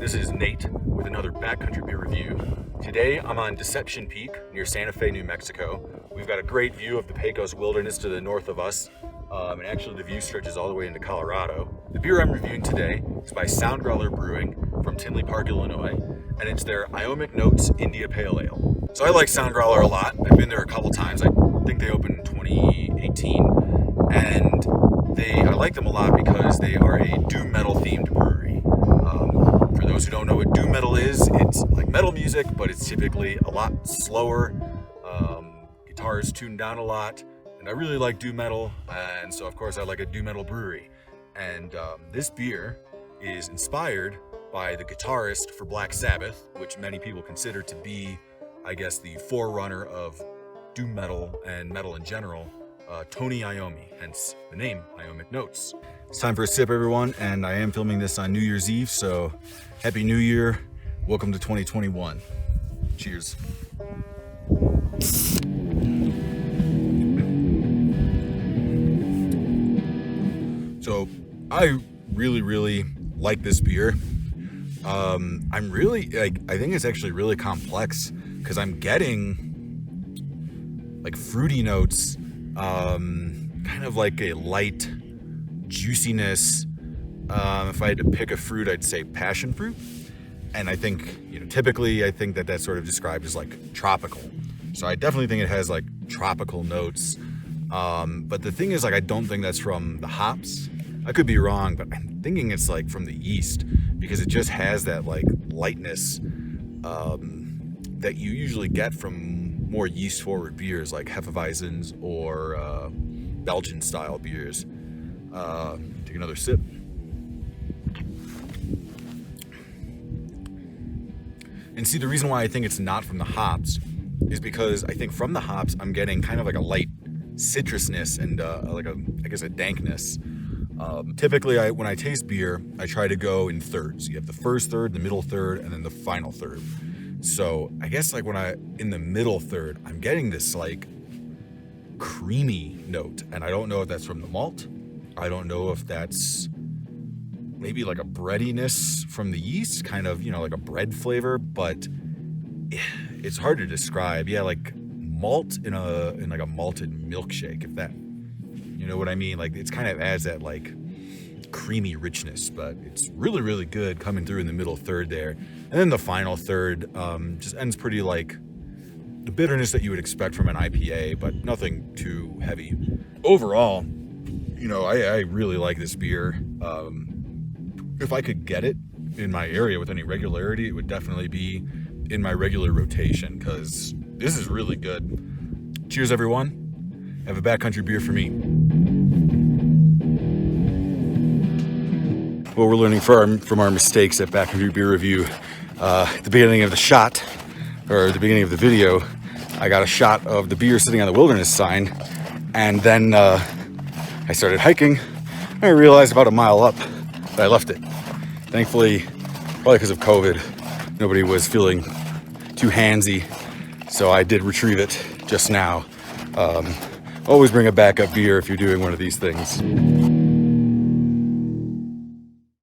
This is Nate with another Backcountry beer review. Today I'm on Deception Peak near Santa Fe, New Mexico. We've got a great view of the Pecos Wilderness to the north of us, and actually the view stretches all the way into Colorado. The beer I'm reviewing today is by Soundgrowler Brewing from Tinley Park, Illinois, and it's their Iommic Notes India Pale Ale. So I like Soundgrowler a lot. I've been there a couple times. I think they opened in 2018, and I like them a lot because they are a doom metal themed brewery. For those who don't know what doom metal is, it's like metal music, but it's typically a lot slower. Guitars tuned down a lot, and I really like doom metal, and so of course I like a doom metal brewery. And this beer is inspired by the guitarist for Black Sabbath, which many people consider to be, I guess, the forerunner of doom metal and metal in general, Tony Iommi, hence the name Iommic Notes. It's time for a sip, everyone, and I am filming this on New Year's Eve, so Happy New Year. Welcome to 2021. Cheers. So I really like this beer. I'm really I think it's actually really complex because I'm getting like fruity notes, kind of like a light juiciness. If I had to pick a fruit, I'd say passion fruit. And I think, typically I think that that's sort of described as like tropical. So I definitely think it has like tropical notes. But the thing is, like, I don't think that's from the hops. I could be wrong, but I'm thinking it's like from the yeast, because it just has that like lightness that you usually get from more yeast forward beers like Hefeweizens or Belgian style beers. Take another sip. And see, the reason why I think it's not from the hops is because I think from the hops I'm getting kind of like a light citrusness and like a dankness. Typically when I taste beer, I try to go in thirds. You have the first third, the middle third, and then the final third. So I guess like in the middle third, I'm getting this like creamy note, and I don't know if that's from the malt. I don't know if that's maybe like a breadiness from the yeast, kind of, like a bread flavor, but it's hard to describe. Yeah, like malt in like a malted milkshake, if that, you know what I mean? Like it's kind of adds that like creamy richness, but it's really good coming through in the middle third there. And then the final third just ends pretty like the bitterness that you would expect from an IPA, but nothing too heavy. Overall, I really like this beer. If I could get it in my area with any regularity, it would definitely be in my regular rotation, because this is really good. Cheers, everyone. Have a backcountry beer for me. What we're learning from our mistakes at Backcountry Beer Review, at the beginning of the shot, or the beginning of the video, I got a shot of the beer sitting on the wilderness sign, and then I started hiking, and I realized about a mile up that I left it. Thankfully, probably because of COVID, nobody was feeling too handsy, so I did retrieve it just now. Always bring a backup beer if you're doing one of these things.